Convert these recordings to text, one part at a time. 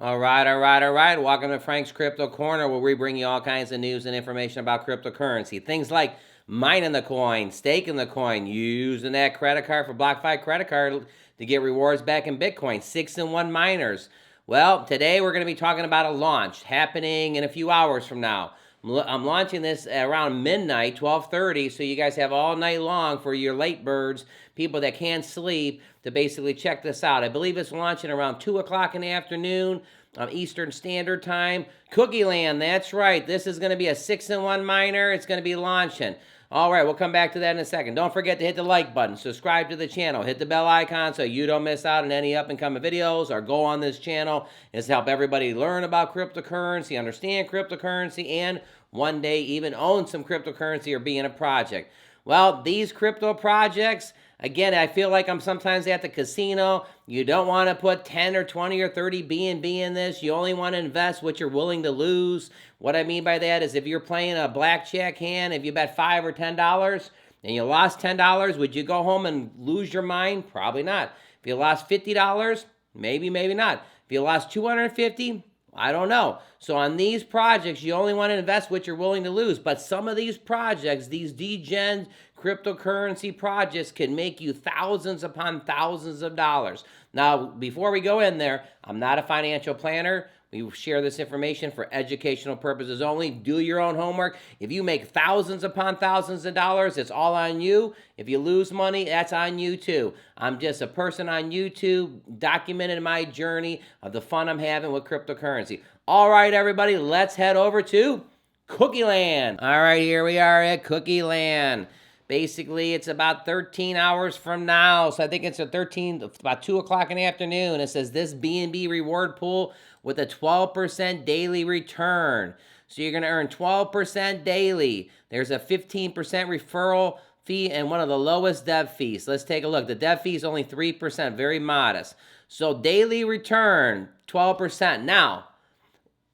All right, all right, all right. Welcome to Frank's Crypto Corner, where we bring you all kinds of news and information about cryptocurrency. Things like mining the coin, staking the coin, using that credit card for BlockFi credit card to get rewards back in Bitcoin, 6-in-1 miners. Well, today we're going to be talking about a launch happening in a few hours from now. I'm launching this around midnight, 12:30, so you guys have all night long for your late birds, people that can't sleep, to basically check this out. I believe it's launching around 2 o'clock in the afternoon Eastern Standard Time. Cookieland, that's right. This is going to be a 6-in-1 miner. It's going to be launching. All right, we'll come back to that in a second. Don't forget to hit the like button, subscribe to the channel, hit the bell icon so you don't miss out on any up-and-coming videos. Our goal on this channel is to help everybody learn about cryptocurrency, understand cryptocurrency, and one day even own some cryptocurrency or be in a project. Well, these crypto projects, again, I feel like I'm sometimes at the casino. You don't want to put 10 or 20 or 30 BNB in this. You only want to invest what you're willing to lose. What I mean by that is if you're playing a blackjack hand, if you bet $5 or $10 and you lost $10, would you go home and lose your mind? Probably not. If you lost $50, maybe, maybe not. If you lost $250, I don't know. So on these projects, you only want to invest what you're willing to lose. But some of these projects, these degen cryptocurrency projects, can make you thousands upon thousands of dollars. Now, before we go in there, I'm not a financial planner. We share this information for educational purposes only. Do your own homework. If you make thousands upon thousands of dollars, it's all on you. If you lose money, that's on you too. I'm just a person on YouTube documenting my journey of the fun I'm having with cryptocurrency. All right, everybody, let's head over to Cookieland. All right, here we are at Cookieland. Basically, it's about 13 hours from now. So I think it's about 2 o'clock in the afternoon. It says this BNB reward pool with a 12% daily return. So you're going to earn 12% daily. There's a 15% referral fee and one of the lowest dev fees. Let's take a look. The dev fee is only 3%, very modest. So daily return, 12%. Now,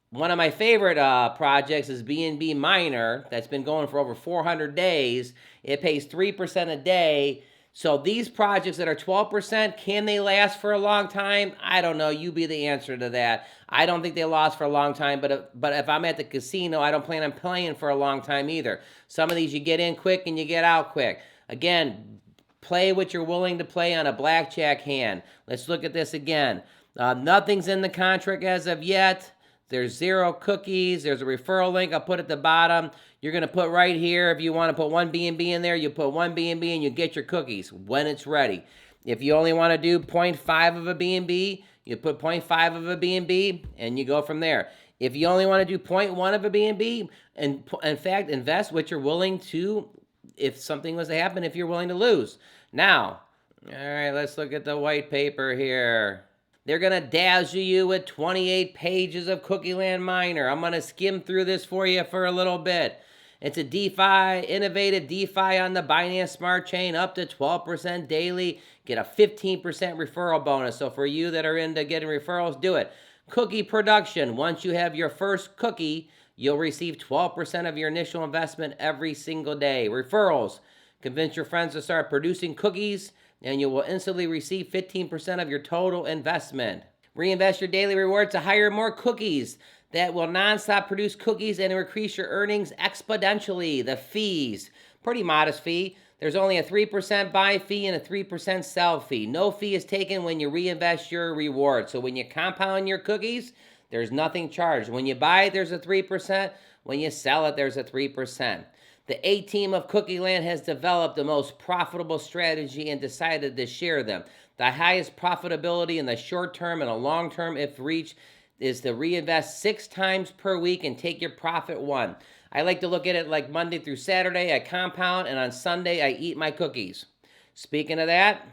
one of my favorite projects is BNB Miner. That's been going for over 400 days. It pays 3% a day. So these projects that are 12%, can they last for a long time? I don't know. You be the answer to that. I don't think they last for a long time, but if I'm at the casino, I don't plan on playing for a long time either. Some of these you get in quick and you get out quick. Again, play what you're willing to play on a blackjack hand. Let's look at this again. Nothing's in the contract as of yet. There's 0 cookies. There's a referral link I'll put at the bottom. You're going to put right here, if you want to put 1 BNB in there, you put 1 BNB and you get your cookies when it's ready. If you only want to do 0.5 of a BNB, you put 0.5 of a BNB and you go from there. If you only want to do 0.1 of a BNB, and in fact, invest what you're willing to, if something was to happen, if you're willing to lose. Now, all right, let's look at the white paper here. They're going to dazzle you with 28 pages of Cookieland Miner. I'm going to skim through this for you for a little bit. It's a DeFi, innovative DeFi on the Binance Smart Chain, up to 12% daily. Get a 15% referral bonus. So for you that are into getting referrals, do it. Cookie production. Once you have your first cookie, you'll receive 12% of your initial investment every single day. Referrals. Convince your friends to start producing cookies, and you will instantly receive 15% of your total investment. Reinvest your daily rewards to hire more cookies that will nonstop produce cookies and increase your earnings exponentially. The fees, pretty modest fee. There's only a 3% buy fee and a 3% sell fee. No fee is taken when you reinvest your reward. So when you compound your cookies, there's nothing charged. When you buy it, there's a 3%. When you sell it, there's a 3%. The A team of Cookieland has developed the most profitable strategy and decided to share them. The highest profitability in the short term and a long term, if reached, is to reinvest 6 times per week and take your profit 1. I like to look at it like Monday through Saturday, I compound, and on Sunday, I eat my cookies. Speaking of that,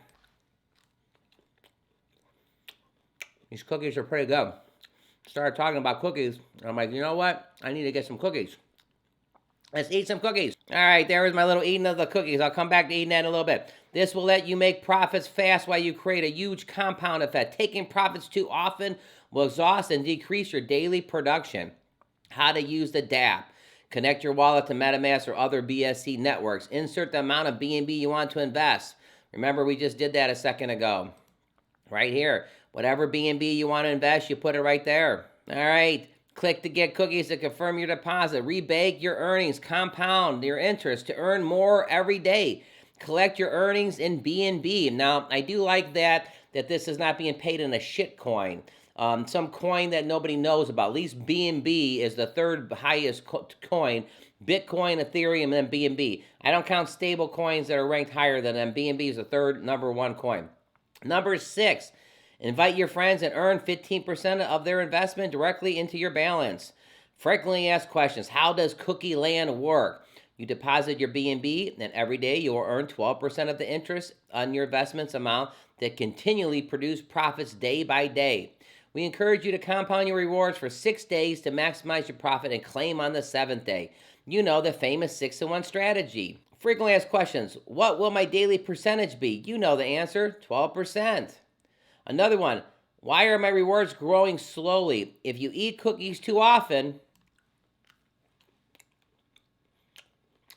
these cookies are pretty good. Started talking about cookies, and I'm like, you know what? I need to get some cookies. Let's eat some cookies. All right, there was my little eating of the cookies. I'll come back to eating that in a little bit. This will let you make profits fast while you create a huge compound effect. Taking profits too often will exhaust and decrease your daily production. How to use the dApp. Connect your wallet to MetaMask or other BSC networks. Insert the amount of BNB you want to invest. Remember, we just did that a second ago. Right here. Whatever BNB you want to invest, you put it right there. All right. Click to get cookies to confirm your deposit. Rebake your earnings. Compound your interest to earn more every day. Collect your earnings in BNB. Now, I do like that this is not being paid in a shit coin. Some coin that nobody knows about. At least BNB is the third highest coin. Bitcoin, Ethereum, and then BNB. I don't count stable coins that are ranked higher than them. BNB is the third number one coin. Number 6, invite your friends and earn 15% of their investment directly into your balance. Frequently asked questions. How does Cookieland work? You deposit your BNB, and every day you will earn 12% of the interest on your investments amount that continually produce profits day by day. We encourage you to compound your rewards for 6 days to maximize your profit and claim on the 7th day. You know, the famous 6-in-1 strategy. Frequently asked questions. What will my daily percentage be? You know the answer, 12%. Another one. Why are my rewards growing slowly? If you eat cookies too often,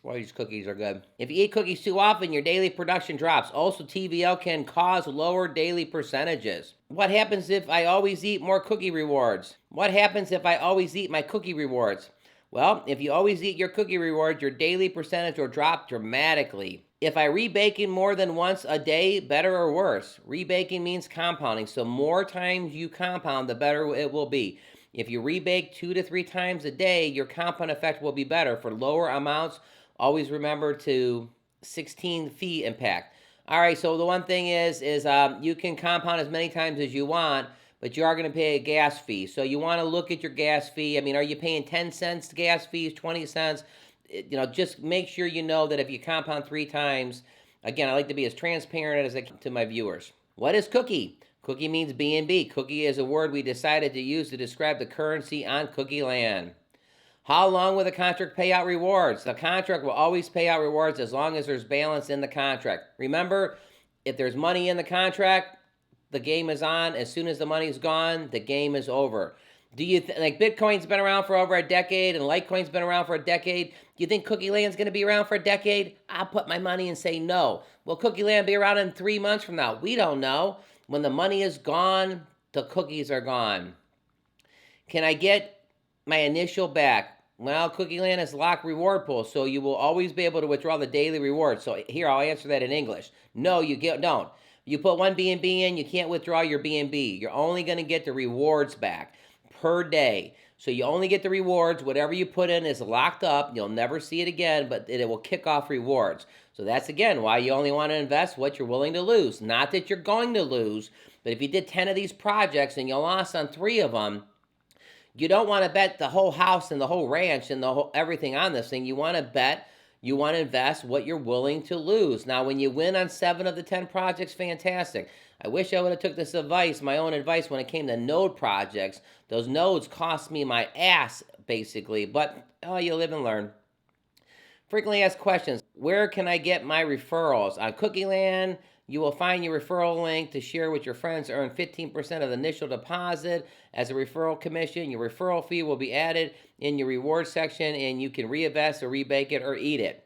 well, these cookies are good. If you eat cookies too often, your daily production drops. Also, TVL can cause lower daily percentages. What happens if I always eat more cookie rewards? What happens if I always eat my cookie rewards? Well, if you always eat your cookie rewards, your daily percentage will drop dramatically. If I rebaking more than once a day, better or worse? Rebaking means compounding, so more times you compound, the better it will be. If you rebake 2 to 3 times a day, your compound effect will be better. For lower amounts, always remember to 16 fee impact. All right, so the one thing is you can compound as many times as you want, but you are going to pay a gas fee. So you want to look at your gas fee. I mean, are you paying 10 cents gas fees, 20 cents? You know, just make sure you know that if you compound 3 times, again, I like to be as transparent as I can to my viewers. What is cookie? Cookie means BNB. Cookie is a word we decided to use to describe the currency on Cookieland. How long will the contract pay out rewards? The contract will always pay out rewards as long as there's balance in the contract. Remember, if there's money in the contract, the game is on. As soon as the money's gone, the game is over. Do you like Bitcoin's been around for over a decade and Litecoin's been around for a decade? Do you think Cookieland's going to be around for a decade? I'll put my money and say no. Will Cookieland be around in 3 months from now? We don't know. When the money is gone, the cookies are gone. Can I get my initial back? Well, Cookieland is locked reward pool, so you will always be able to withdraw the daily reward. So here, I'll answer that in English. No, don't. You put 1 BNB in, you can't withdraw your BNB. You're only going to get the rewards back per day. So you only get the rewards. Whatever you put in is locked up. You'll never see it again, but it will kick off rewards. So that's, again, why you only want to invest what you're willing to lose. Not that you're going to lose, but if you did 10 of these projects and you lost on 3 of them, you don't want to bet the whole house and the whole ranch and everything on this thing. You want to bet, you want to invest what you're willing to lose. Now, when you win on 7 of the 10 projects, fantastic. I wish I would have took this advice, my own advice, when it came to node projects. Those nodes cost me my ass, basically, but you live and learn. Frequently asked questions. Where can I get my referrals? On Cookieland, you will find your referral link to share with your friends to earn 15% of the initial deposit as a referral commission. Your referral fee will be added in your reward section, and you can reinvest or rebake it or eat it.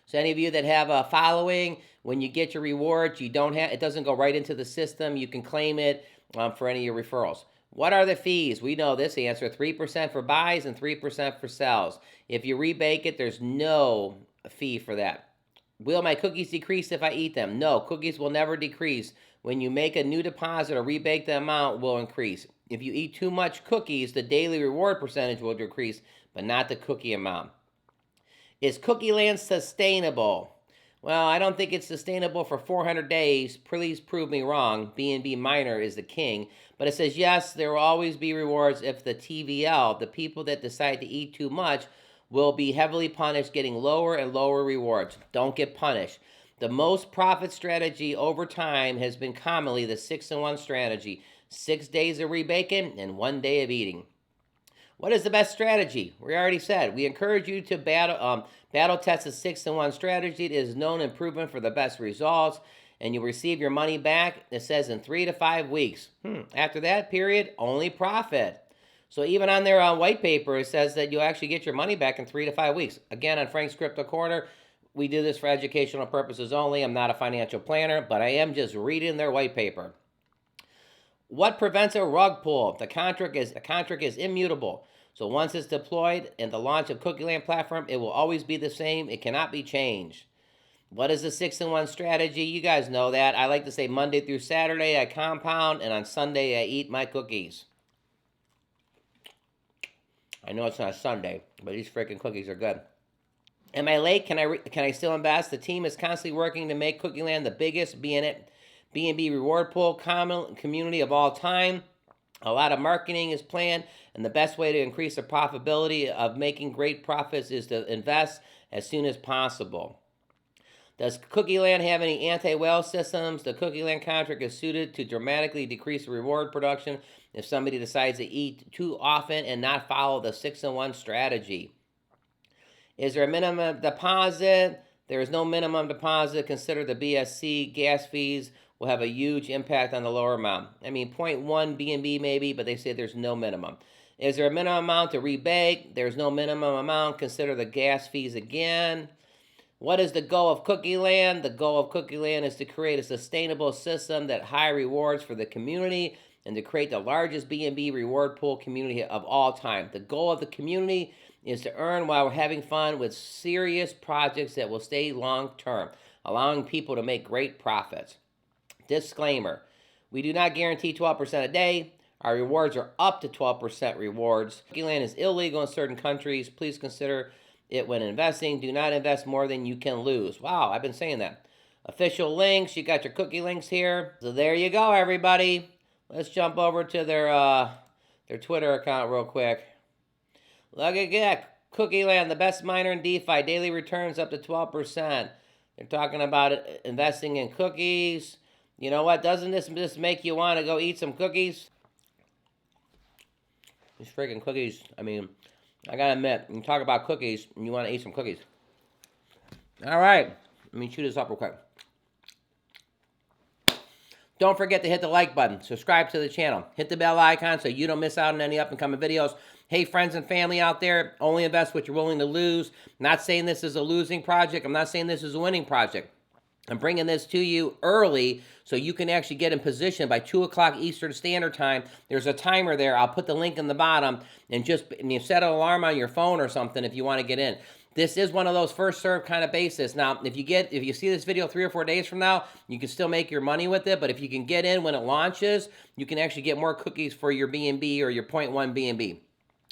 So any of you that have a following, when you get your rewards, it doesn't go right into the system. You can claim it for any of your referrals. What are the fees? We know this answer, 3% for buys and 3% for sells. If you rebake it, there's no fee for that. Will my cookies decrease if I eat them? No, cookies will never decrease. When you make a new deposit or rebake, the amount will increase. If you eat too much cookies, the daily reward percentage will decrease, but not the cookie amount. Is Cookieland sustainable? Well, I don't think it's sustainable for 400 days. Please prove me wrong. BNB Miner is the king. But it says, yes, there will always be rewards if the TVL, the people that decide to eat too much, will be heavily punished, getting lower and lower rewards. Don't get punished. The most profit strategy over time has been commonly the 6-in-1 strategy. 6 days of rebaking and 1 day of eating. What is the best strategy? We already said. We encourage you to battle test the 6-in-1 strategy. It is known and proven for the best results, and you'll receive your money back, it says, in 3 to 5 weeks. After that period, only profit. So even on their white paper, it says that you'll actually get your money back in 3 to 5 weeks. Again, on Frank's Crypto Corner, we do this for educational purposes only. I'm not a financial planner, but I am just reading their white paper. What prevents a rug pull? The contract is immutable. So once it's deployed and the launch of Cookieland platform, it will always be the same. It cannot be changed. What is the 6-in-1 strategy? You guys know that. I like to say Monday through Saturday I compound, and on Sunday I eat my cookies. I know it's not Sunday, but these freaking cookies are good. Am I late? Can I still invest? The team is constantly working to make Cookieland the biggest B&B reward pool community of all time. A lot of marketing is planned, and the best way to increase the profitability of making great profits is to invest as soon as possible. Does Cookieland have any anti-whale systems? The Cookieland contract is suited to dramatically decrease the reward production if somebody decides to eat too often and not follow the 6-in-1 strategy. Is there a minimum deposit? There is no minimum deposit. Consider the BSC gas fees will have a huge impact on the lower amount. I mean, 0.1 BNB maybe, but they say there's no minimum. Is there a minimum amount to rebate? There's no minimum amount. Consider the gas fees again. What is the goal of Cookieland? The goal of Cookieland is to create a sustainable system that high rewards for the community and to create the largest B&B reward pool community of all time. The goal of the community is to earn while we're having fun with serious projects that will stay long term, allowing people to make great profits. Disclaimer, we do not guarantee 12% a day. Our rewards are up to 12% rewards. Cookieland is illegal in certain countries. Please consider it when investing. Do not invest more than you can lose. Wow, I've been saying that. Official links, you got your cookie links here. So there you go, everybody. Let's jump over to their Twitter account real quick. Look at that. Cookieland, the best miner in DeFi. Daily returns up to 12%. They're talking about investing in cookies. You know what? Doesn't this just make you want to go eat some cookies? These freaking cookies, I mean, I gotta admit, when you talk about cookies, and you want to eat some cookies. All right, let me chew this up real quick. Don't forget to hit the like button, subscribe to the channel, hit the bell icon so you don't miss out on any up and coming videos. Hey, friends and family out there, only invest what you're willing to lose. I'm not saying this is a losing project. I'm not saying this is a winning project. I'm bringing this to you early so you can actually get in position by 2 o'clock Eastern Standard Time. There's a timer there. I'll put the link in the bottom, and you set an alarm on your phone or something if you want to get in. This is one of those first serve kind of basis. Now, if you see this video 3 or 4 days from now, you can still make your money with it, but if you can get in when it launches, you can actually get more cookies for your BNB or your 0.1 BNB.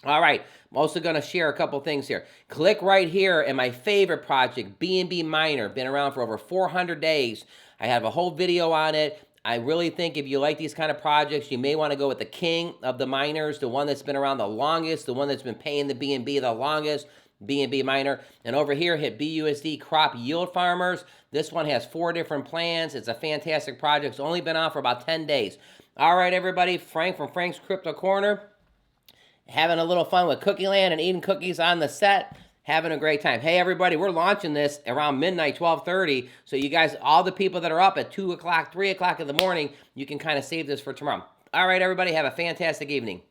All right, I'm also going to share a couple things here. Click right here in my favorite project, BNB Miner. Been around for over 400 days. I have a whole video on it. I really think if you like these kind of projects, you may want to go with the king of the miners, the one that's been around the longest, the one that's been paying the BNB the longest, BNB Miner. And over here, hit BUSD Crop Yield Farmers. This one has 4 different plans. It's a fantastic project. It's only been on for about 10 days. All right, everybody, Frank from Frank's Crypto Corner. Having a little fun with Cookieland and eating cookies on the set. Having a great time. Hey, everybody, we're launching this around midnight, 12:30. So you guys, all the people that are up at 2 o'clock, 3 o'clock in the morning, you can kind of save this for tomorrow. All right, everybody, have a fantastic evening.